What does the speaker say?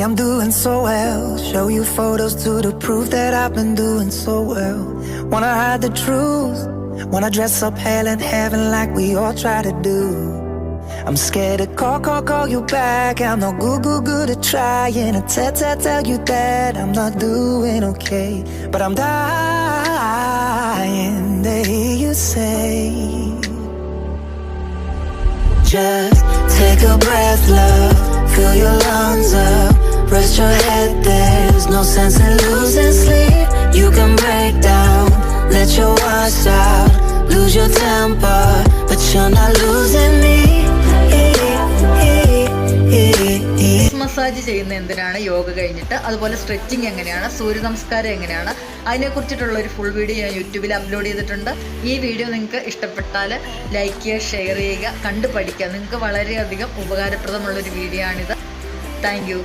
I'm doing so well. Show you photos to prove that I've been doing so well. Wanna hide the truth, wanna dress up hell in heaven like we all try to do. I'm scared to call you back. I'm no good at trying to tell you that I'm not doing okay. But I'm dying to hear you say, just take a breath, love. Fill your lungs up, rest your head. There's no sense in losing sleep. You can break down, let your watch out, lose your temper, but you're not losing me. Massage ചെയ്യുന്ന എന്തിനാണ്, യോഗ കഴിഞ്ഞിട്ട്, അതുപോലെ stretching എങ്ങനെയാണ്, സൂര്യ നമസ്കാരം എങ്ങനെയാണ്, അതിനെക്കുറിച്ചിട്ടുള്ള ഒരു full video ഞാൻ യൂട്യൂബിൽ അപ്ലോഡ് ചെയ്തിട്ടുണ്ട്. ഈ വീഡിയോ നിങ്ങൾക്ക് ഇഷ്ടപ്പെട്ടാൽ ലൈക്ക് ചെയ്യുക, ഷെയർ ചെയ്യുക, കണ്ടു പഠിക്കുക. നിങ്ങൾക്ക് വളരെയധികം ഉപകാരപ്രദമുള്ളൊരു വീഡിയോ ആണിത്. Thank you.